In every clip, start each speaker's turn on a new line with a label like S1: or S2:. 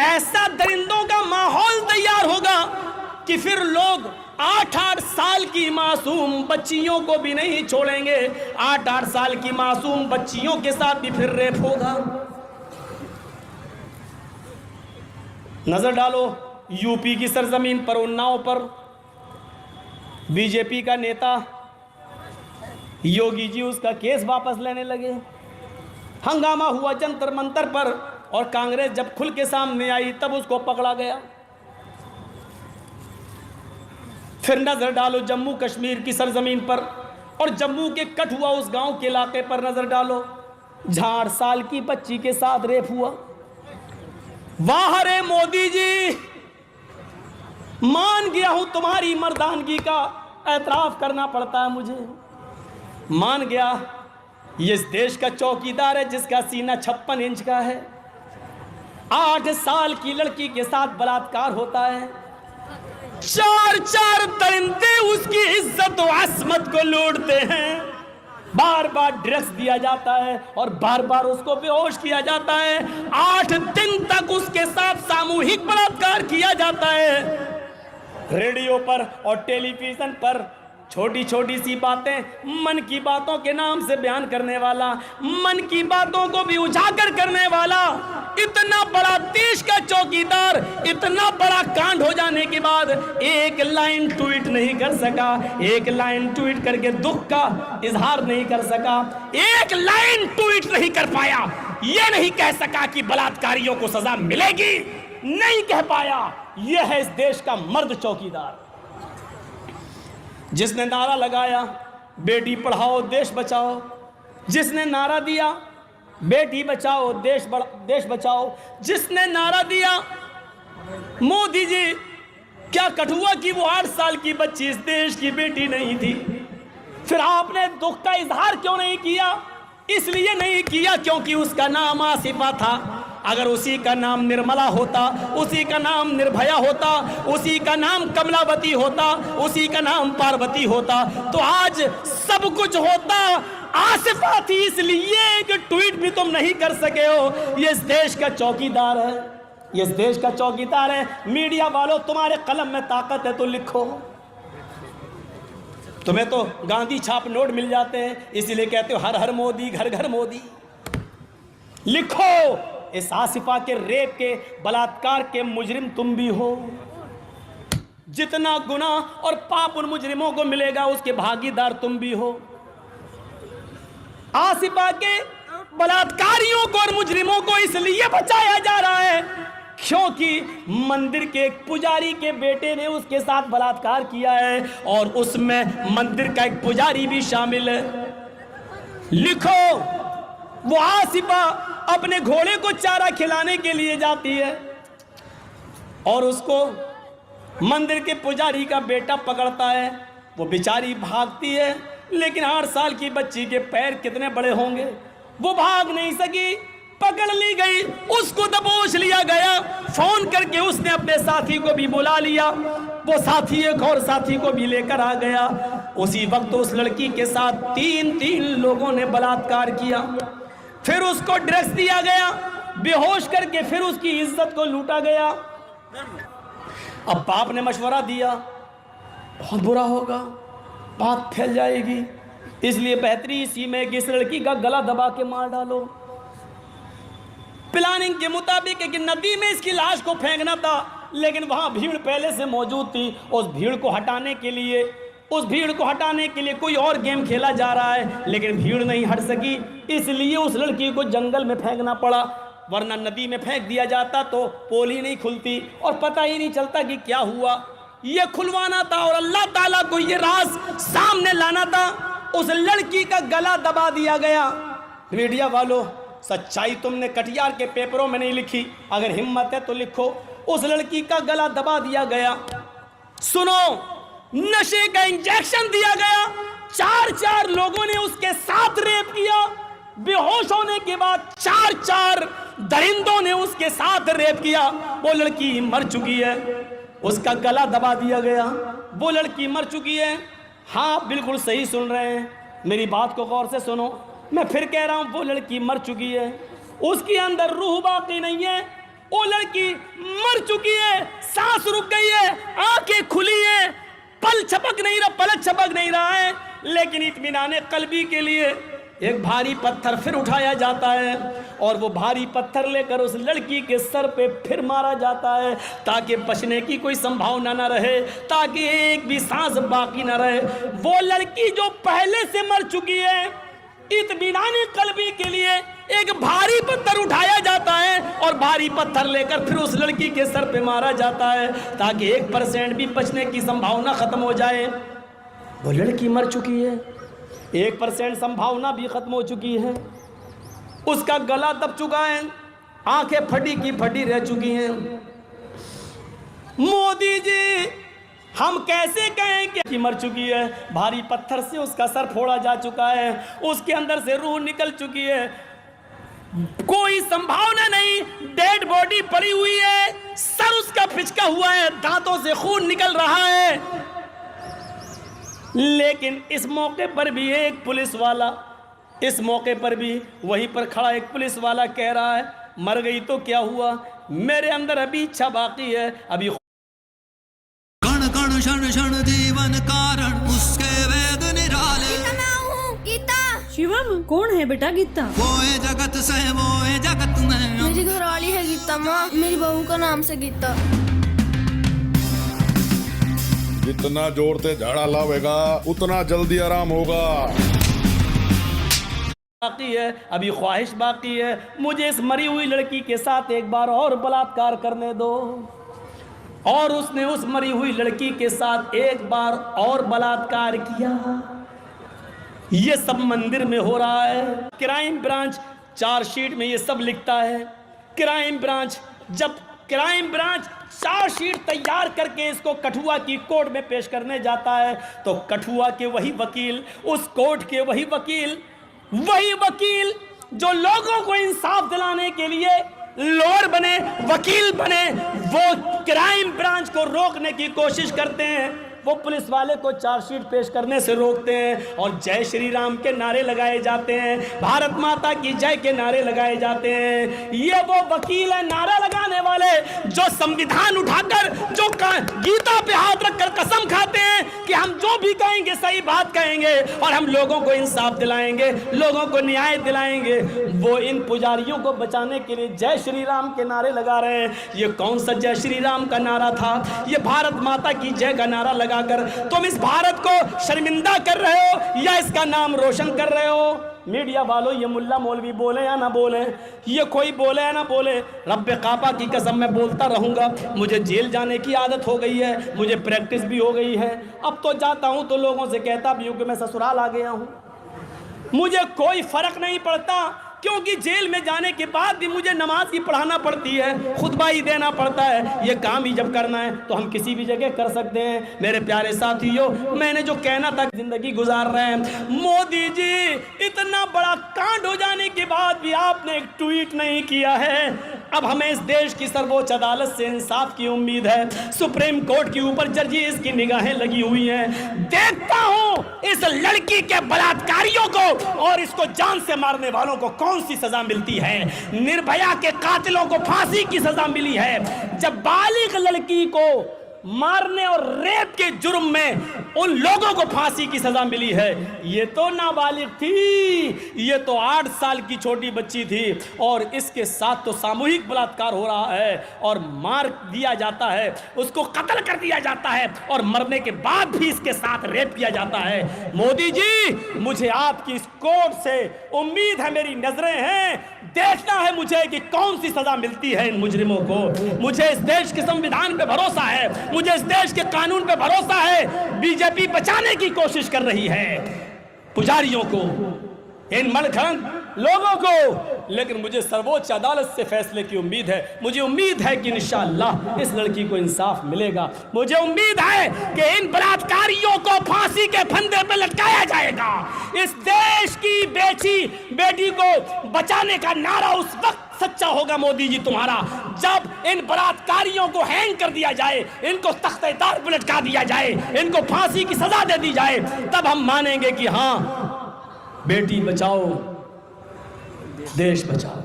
S1: ऐसा दरिंदों का माहौल तैयार होगा कि फिर लोग 8-8 साल की मासूम बच्चियों को भी नहीं छोड़ेंगे। 8-8 साल की मासूम बच्चियों के साथ भी फिर रेप होगा। नजर डालो यूपी की सरजमीन पर, उन्नाव पर बीजेपी का नेता योगी जी उसका केस वापस लेने लगे। हंगामा हुआ जंतर मंतर पर, और कांग्रेस जब खुल के सामने आई तब उसको पकड़ा गया। फिर नजर डालो जम्मू कश्मीर की सरजमीन पर, और जम्मू के कठुआ उस गांव के इलाके पर नजर डालो, जहां 8 साल की बच्ची के साथ रेप हुआ। वाह रे मोदी जी, मान गया हूं तुम्हारी मर्दानगी का एतराफ करना पड़ता है मुझे। मान गया ये इस देश का चौकीदार है जिसका सीना 56 इंच का है। 8 साल की लड़की के साथ बलात्कार होता है। 4 दरिंदे उसकी इज्जत और असमत को लूटते हैं। बार बार ड्रग्स दिया जाता है और बार बार उसको बेहोश किया जाता है। 8 दिन तक उसके साथ सामूहिक बलात्कार किया जाता है। रेडियो पर और टेलीविजन पर छोटी छोटी सी बातें, मन की बातों के नाम से बयान करने वाला, मन की बातों को भी उजागर करने वाला, इतना बड़ा देश का चौकीदार, इतना बड़ा कांड हो जाने के बाद एक लाइन ट्वीट नहीं कर सका। एक लाइन ट्वीट करके दुख का इजहार नहीं कर सका। एक लाइन ट्वीट नहीं कर पाया। यह नहीं कह सका कि बलात्कारियों को सजा मिलेगी, नहीं कह पाया। यह है इस देश का मर्द चौकीदार, जिसने नारा लगाया बेटी पढ़ाओ देश बचाओ, जिसने नारा दिया बेटी बचाओ देश बचाओ, जिसने नारा दिया मोदी जी, क्या कठुआ की वो 8 साल की बच्ची इस देश की बेटी नहीं थी? फिर आपने दुख का इजहार क्यों नहीं किया? इसलिए नहीं किया क्योंकि उसका नाम आसिफा था। अगर उसी का नाम निर्मला होता, उसी का नाम निर्भया होता, उसी का नाम कमलावती होता, उसी का नाम पार्वती होता, तो आज सब कुछ होता। आसिफा थी इसलिए एक ट्वीट भी तुम नहीं कर सके हो। ये इस देश का चौकीदार है, ये इस देश का चौकीदार है। मीडिया वालों, तुम्हारे कलम में ताकत है तो लिखो। तुम्हें तो गांधी छाप नोट मिल जाते हैं, इसीलिए कहते हो हर हर मोदी, घर घर मोदी। लिखो, इस आसिफा के रेप के बलात्कार के मुजरिम तुम भी हो। जितना गुनाह और पाप उन मुजरिमों को मिलेगा उसके भागीदार तुम भी हो। आसिफा के बलात्कारियों को और मुजरिमों को इसलिए बचाया जा रहा है क्योंकि मंदिर के एक पुजारी के बेटे ने उसके साथ बलात्कार किया है, और उसमें मंदिर का एक पुजारी भी शामिल है। लिखो, वो आसिफा अपने घोड़े को चारा खिलाने के लिए जाती है और उसको मंदिर के पुजारी का बेटा पकड़ता है। वो बेचारी भागती है, लेकिन 8 साल की बच्ची के पैर कितने बड़े होंगे, वो भाग नहीं सकी, पकड़ ली गई, उसको दबोच लिया गया। फोन करके उसने अपने साथी को भी बुला लिया, वो साथी एक और साथी को भी लेकर आ गया। उसी वक्त उस लड़की के साथ 3 लोगों ने बलात्कार किया। फिर उसको ड्रग्स दिया गया, बेहोश करके फिर उसकी इज्जत को लूटा गया। अब बाप ने मशवरा दिया, बहुत बुरा होगा, बात फैल जाएगी, इसलिए बेहतरी इसी में कि इस लड़की का गला दबा के मार डालो। प्लानिंग के मुताबिक एक नदी में इसकी लाश को फेंकना था, लेकिन वहां भीड़ पहले से मौजूद थी। उस भीड़ को हटाने के लिए कोई और गेम खेला जा रहा है, लेकिन भीड़ नहीं हट सकी, इसलिए उस लड़की को जंगल में फेंकना पड़ा। वरना नदी में फेंक दिया जाता तो पोल ही नहीं खुलती और पता ही नहीं चलता कि क्या हुआ। ये खुलवाना था और अल्लाह ताला को ये राज सामने लाना था। उस लड़की का गला दबा दिया गया। मीडिया वालों, सच्चाई तुमने कटियार के पेपरों में नहीं लिखी, अगर हिम्मत है तो लिखो। उस लड़की का गला दबा दिया गया। सुनो, नशे का इंजेक्शन दिया गया। 4 लोगों ने उसके साथ रेप किया। बेहोश होने के बाद 4 दरिंदों ने उसके साथ रेप किया। वो लड़की मर चुकी है, उसका गला दबा दिया गया। वो लड़की मर चुकी है। हाँ, बिल्कुल सही सुन रहे हैं, मेरी बात को गौर से सुनो। मैं फिर कह रहा हूं, वो लड़की मर चुकी है, उसके अंदर रूह बाकी नहीं है। वो लड़की मर चुकी है, सांस रुक गई है, आंखें खुली है, पलक छपक नहीं रहा है, लेकिन इत्मीनाने कल्बी के लिए एक भारी पत्थर फिर उठाया जाता है और वो भारी पत्थर लेकर उस लड़की के सर पे फिर मारा जाता है, ताकि बचने की कोई संभावना ना रहे, ताकि एक भी सांस बाकी ना रहे। वो लड़की जो पहले से मर चुकी है, इत्मीनाने कल्बी के लिए एक भारी पत्थर उठाया जाता है और भारी पत्थर लेकर फिर उस लड़की के सर पे मारा जाता है, ताकि 1% भी बचने की संभावना खत्म हो जाए। वो लड़की मर चुकी है, 1% संभावना भी खत्म हो चुकी है, उसका गला दब चुका है, आंखें फटी की फटी रह चुकी हैं। मोदी जी, हम कैसे कहें कि मर चुकी है? भारी पत्थर से उसका सर फोड़ा जा चुका है, उसके अंदर से रूह निकल चुकी है, कोई संभावना नहीं, डेड बॉडी पड़ी हुई है, सर उसका पिचका हुआ है, दांतों से खून निकल रहा है। लेकिन इस मौके पर भी एक पुलिस वाला, इस मौके पर भी वहीं पर खड़ा एक पुलिस वाला कह रहा है, मर गई तो क्या हुआ, मेरे अंदर अभी इच्छा बाकी है, अभी
S2: कण कण क्षण क्षण जीवन कारण उसके वेद निराले।
S3: गीता।
S4: शिवम, कौन है बेटा गीता?
S2: वो है जगत से वो है जगत में।
S3: मेरी घरवाली है गीता माँ, मेरी बहू का नाम से गीता।
S5: जितना जोर से झाड़ा लावेगा उतना जल्दी आराम होगा।
S1: बाकी है, अभी ख्वाहिश बाकी है, मुझे इस मरी हुई लड़की के साथ एक बार और बलात्कार करने दो। और उसने उस मरी हुई लड़की के साथ एक बार और बलात्कार किया। ये सब मंदिर में हो रहा है। क्राइम ब्रांच चार्जशीट में ये सब लिखता है। क्राइम ब्रांच जब क्राइम ब्रांच चार्जशीट तैयार करके इसको कठुआ की कोर्ट में पेश करने जाता है, तो कठुआ के वही वकील, उस कोर्ट के वही वकील जो लोगों को इंसाफ दिलाने के लिए लॉयर बने, वकील बने, वो क्राइम ब्रांच को रोकने की कोशिश करते हैं। वो पुलिस वाले को चार्जशीट पेश करने से रोकते हैं और जय श्री राम के नारे लगाए जाते हैं, भारत माता की जय के नारे लगाए जाते हैं। ये वो वकील है, नारा लगाने वाले, जो संविधान उठाकर, जो गीता पे हाथ रखकर कसम खाते हैं कि हम जो भी कहेंगे सही बात कहेंगे और हम लोगों को इंसाफ दिलाएंगे, लोगों को न्याय दिलाएंगे। वो इन पुजारियों को बचाने के लिए जय श्री राम के नारे लगा रहे हैं। ये कौन सा जय श्री राम का नारा था? ये भारत माता की जय का नारा लगाकर तुम इस भारत को शर्मिंदा कर रहे हो या इसका नाम रोशन कर रहे हो? मीडिया वालों, ये मुल्ला मौलवी बोले या ना बोले, ये कोई बोले या ना बोले, रब्बे काबा की कसम मैं बोलता रहूंगा। मुझे जेल जाने की आदत हो गई है, मुझे प्रैक्टिस भी हो गई है। अब तो जाता हूं तो लोगों से कहता भी हूं कि मैं ससुराल आ गया हूं। मुझे कोई फर्क नहीं पड़ता, क्योंकि जेल में जाने के बाद भी मुझे नमाज ही पढ़ाना पड़ती है, खुतबा ही देना पड़ता है। ये काम ही जब करना है तो हम किसी भी जगह कर सकते हैं। मेरे प्यारे साथियों, मैंने जो कहना था, जिंदगी गुजार रहे हैं। मोदी जी, इतना बड़ा कांड हो जाने के बाद भी आपने एक ट्वीट नहीं किया है। अब हमें इस देश की सर्वोच्च अदालत से इंसाफ की उम्मीद है। सुप्रीम कोर्ट के ऊपर जजिस की निगाहें लगी हुई हैं। देखता हूं इस लड़की के बलात्कारियों को और इसको जान से मारने वालों को कौन सी सजा मिलती है। निर्भया के कातिलों को फांसी की सजा मिली है। जब बालिग लड़की को मारने और रेप के जुर्म में उन लोगों को फांसी की सजा मिली है, ये तो नाबालिग थी, ये तो 8 साल की छोटी बच्ची थी और इसके साथ तो सामूहिक बलात्कार हो रहा है और मार दिया जाता है, उसको कत्ल कर दिया जाता है और मरने के बाद भी इसके साथ रेप किया जाता है। मोदी जी, मुझे आपकी इस कोर्ट से उम्मीद है, मेरी नजरें हैं, देखना है मुझे कि कौन सी सजा मिलती है इन मुजरिमों को। मुझे इस देश के संविधान पे भरोसा है, मुझे इस देश के कानून पे भरोसा है। बीजेपी बचाने की कोशिश कर रही है पुजारियों को, इन मनगढ़ंत लोगों को, लेकिन मुझे सर्वोच्च अदालत से फैसले की उम्मीद है। मुझे उम्मीद है कि इंशाअल्लाह इस लड़की को इंसाफ मिलेगा। मुझे उम्मीद है कि इन बलात्कारियों को फांसी के फंदे पे लटकाया जाएगा। इस देश की बेटी को बचाने का नारा उस वक्त सच्चा होगा मोदी जी तुम्हारा, जब इन बलात्कारियों को हैंग कर दिया जाए, इनको तख्ते-ए-तार पर लटका दिया जाए, इनको फांसी की सजा दे दी जाए, तब हम मानेंगे कि हाँ, बेटी बचाओ, देश बचाओ।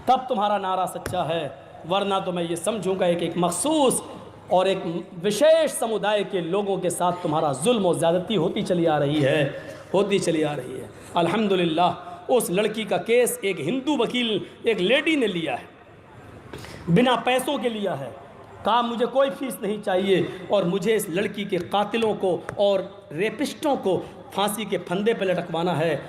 S1: तब तुम्हारा नारा सच्चा है। वरना तो मैं ये समझूंगा एक एक मखसूस और एक विशेष समुदाय के लोगों के साथ तुम्हारा जुल्म और ज़्यादती होती चली आ रही है। अल्हम्दुलिल्लाह उस लड़की का केस एक हिंदू वकील, एक लेडी ने लिया है, बिना पैसों के लिया है। कहा मुझे कोई फीस नहीं चाहिए और मुझे इस लड़की के कातिलों को और रेपिस्टों को फांसी के फंदे पर लटकवाना है।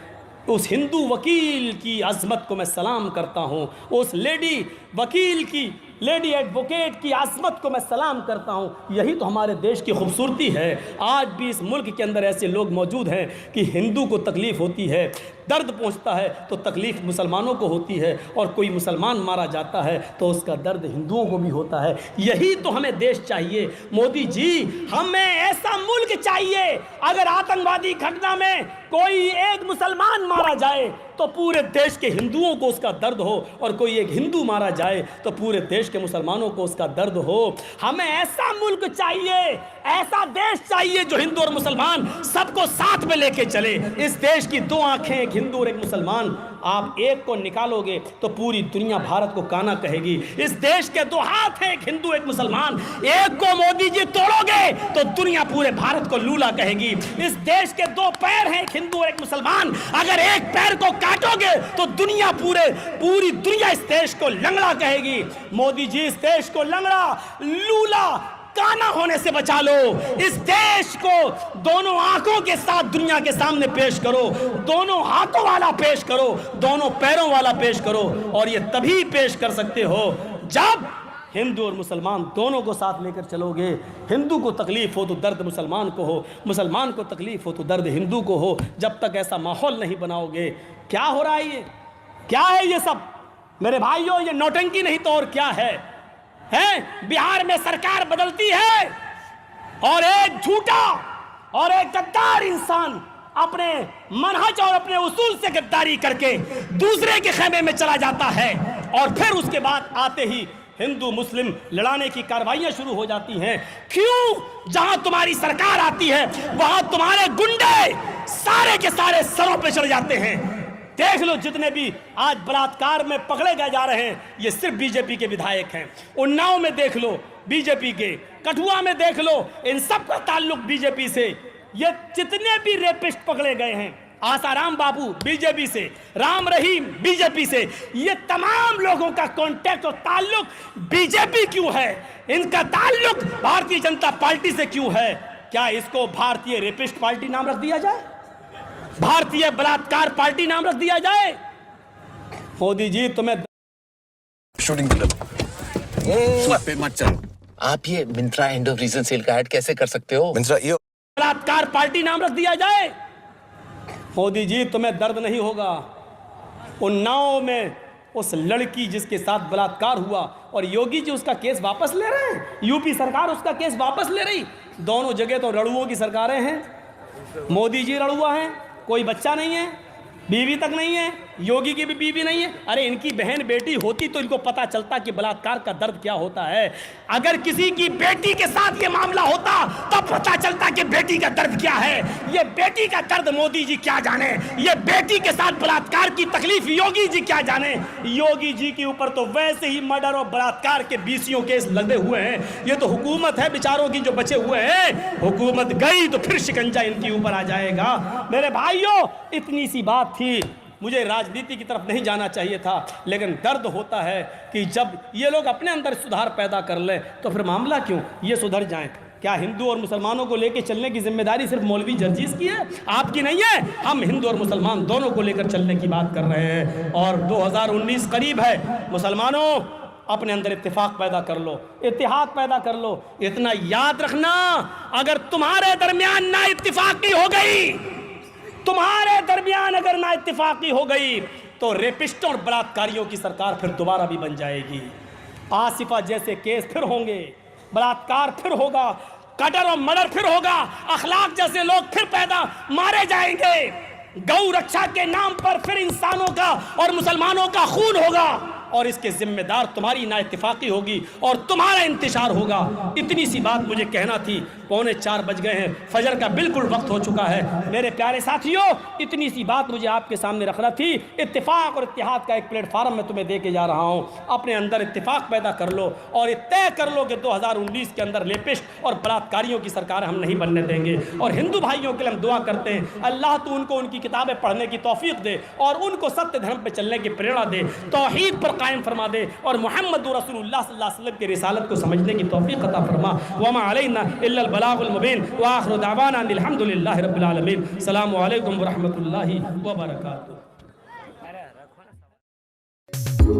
S1: उस हिंदू वकील की अज़मत को मैं सलाम करता हूँ, उस लेडी वकील की, लेडी एडवोकेट की अज़मत को मैं सलाम करता हूँ। यही तो हमारे देश की खूबसूरती है। आज भी इस मुल्क के अंदर ऐसे लोग मौजूद हैं कि हिंदू को तकलीफ़ होती है, दर्द पहुँचता है तो तकलीफ़ मुसलमानों को होती है, और कोई मुसलमान मारा जाता है तो उसका दर्द हिंदुओं को भी होता है। यही तो हमें देश चाहिए मोदी जी, हमें ऐसा मुल्क चाहिए। अगर आतंकवादी घटना में कोई एक मुसलमान मारा जाए तो पूरे देश के हिंदुओं को उसका दर्द हो, और कोई एक हिंदू मारा जाए तो पूरे देश के मुसलमानों को उसका दर्द हो। हमें ऐसा मुल्क चाहिए, ऐसा देश चाहिए जो हिंदू और मुसलमान सबको साथ में लेके चले। इस देश की दो आंखें, एक हिंदू और एक मुसलमान। आप एक को निकालोगे तो पूरी दुनिया भारत को काना कहेगी। इस देश के दो हाथ हैं, एक हिंदू एक मुसलमान। एक को मोदी जी तोड़ोगे तो दुनिया पूरे भारत को लूला कहेगी। इस देश के दो पैर हैं, एक हिंदू और एक मुसलमान। अगर एक पैर को काटोगे तो दुनिया पूरी दुनिया इस देश को लंगड़ा कहेगी। मोदी जी इस देश को लंगड़ा, लूला, काना होने से बचा लो। इस देश को दोनों आंखों के साथ दुनिया के सामने पेश करो, दोनों हाथों वाला पेश करो, दोनों पैरों वाला पेश करो। और ये तभी पेश कर सकते हो जब हिंदू और मुसलमान दोनों को साथ लेकर चलोगे। हिंदू को तकलीफ हो तो दर्द मुसलमान को हो, मुसलमान को तकलीफ हो तो दर्द हिंदू को हो। जब तक ऐसा माहौल नहीं बनाओगे, क्या हो रहा है ये, क्या है ये सब मेरे भाइयों? ये नौटंकी नहीं तो और क्या है? बिहार में सरकार बदलती है और एक झूठा और एक गद्दार इंसान अपने मनहज और अपने उसूल से गद्दारी करके दूसरे के खेमे में चला जाता है, और फिर उसके बाद आते ही हिंदू मुस्लिम लड़ाने की कार्रवाइयां शुरू हो जाती हैं। क्यों? जहां तुम्हारी सरकार आती है वहां तुम्हारे गुंडे सारे के सारे सरों पे चढ़ जाते हैं। देख लो जितने भी आज बलात्कार में पकड़े गए जा रहे हैं, ये सिर्फ बीजेपी के विधायक हैं। उन्नाव में देख लो बीजेपी के, कठुआ में देख लो, इन सब का ताल्लुक बीजेपी से। ये जितने भी रेपिस्ट पकड़े गए हैं, आसाराम बाबू बीजेपी से, राम रहीम बीजेपी से, ये तमाम लोगों का कॉन्टेक्ट और ताल्लुक बीजेपी क्यों है? इनका ताल्लुक भारतीय जनता पार्टी से क्यों है? क्या इसको भारतीय रेपिस्ट पार्टी नाम रख दिया जाए? भारतीय बलात्कार पार्टी नाम रख दिया जाए? मोदी जी तुम्हें
S6: शूटिंग पे मत चलो। आप ये Myntra end of reason sale का ऐड कैसे कर सकते हो? मिंत्रा ये
S1: बलात्कार पार्टी नाम रख दिया जाए? मोदी जी तुम्हें दर्द नहीं होगा? उन्नाव में उस लड़की जिसके साथ बलात्कार हुआ और योगी जी उसका केस वापस ले रहे हैं, यूपी सरकार उसका केस वापस ले रही। दोनों जगह तो रड़ुओं की सरकारें हैं। मोदी जी रड़ुआ हैं, कोई बच्चा नहीं है, बीवी तक नहीं है, योगी की भी बीवी नहीं है। अरे इनकी बहन बेटी होती तो इनको पता चलता कि बलात्कार का दर्द क्या होता है। अगर किसी की बेटी के साथ ये मामला होता तो पता चलता कि बेटी का दर्द क्या है। ये बेटी का दर्द मोदी जी क्या जाने, ये बेटी के साथ बलात्कार की तकलीफ योगी जी क्या जाने। योगी जी के ऊपर तो वैसे ही मर्डर और बलात्कार के 20 केस लगे हुए हैं। ये तो हुकूमत है बेचारों की जो बचे हुए हैं। हुकूमत गई तो फिर शिकंजा इनके ऊपर आ जाएगा। मेरे भाइयों इतनी सी बात थी, मुझे राजनीति की तरफ नहीं जाना चाहिए था, लेकिन दर्द होता है कि जब ये लोग अपने अंदर सुधार पैदा कर लें तो फिर मामला क्यों ये सुधर जाएं। क्या हिंदू और मुसलमानों को लेकर चलने की जिम्मेदारी सिर्फ मौलवी जर्जीस की है, आपकी नहीं है? हम हिंदू और मुसलमान दोनों को लेकर चलने की बात कर रहे हैं। और 2019 करीब है। मुसलमानों अपने अंदर इत्तेफाक पैदा कर लो, इत्तेहाद पैदा कर लो। इतना याद रखना, अगर तुम्हारे दरमियान ना इत्तेफाकी हो गई, तुम्हारे दरमियान अगर ना इत्तेफाकी हो गई तो रेपिस्टों और बलात्कारियों की सरकार फिर दोबारा भी बन जाएगी। आसिफा जैसे केस फिर होंगे, बलात्कार फिर होगा, कटर और मर्डर फिर होगा, अखलाक जैसे लोग फिर पैदा मारे जाएंगे। गौ रक्षा के नाम पर फिर इंसानों का और मुसलमानों का खून होगा। और इसके जिम्मेदार तुम्हारी नाइत्तेफाकी होगी और तुम्हारा इंतशार होगा। इतनी सी बात मुझे कहना थी। 3:45 बज गए हैं, फजर का बिल्कुल वक्त हो चुका है। मेरे प्यारे साथियों, इतनी सी बात मुझे आपके सामने रखना थी। इत्तेफाक और इत्तेहाद का एक प्लेटफार्म मैं तुम्हें दे के जा रहा हूँ। अपने अंदर इत्तेफाक पैदा कर लो और तय कर लो कि 2019 के अंदर लेपिस्ट और बलात्कारियों की सरकार हम नहीं बनने देंगे। और हिंदू भाइयों के लिए हम दुआ करते हैं, अल्लाह तो उनको उनकी किताबें पढ़ने की तौफीक दे और उनको सत्य धर्म पे चलने की प्रेरणा दे, तौहीद पर कायम फरमा दे और मोहम्मद रसूलुल्लाह सल्लल्लाहु अलैहि वसल्लम की रिसालत को समझने की तौफीक अता फरमा। वमा अलैना इल्लल बलागुल मुबीन व आखिरु दावाना अनिल हम्दुलिल्लाहि रब्बिल आलमीन। अस्सलामु अलैकुम व रहमतुल्लाहि व बरकातुहू।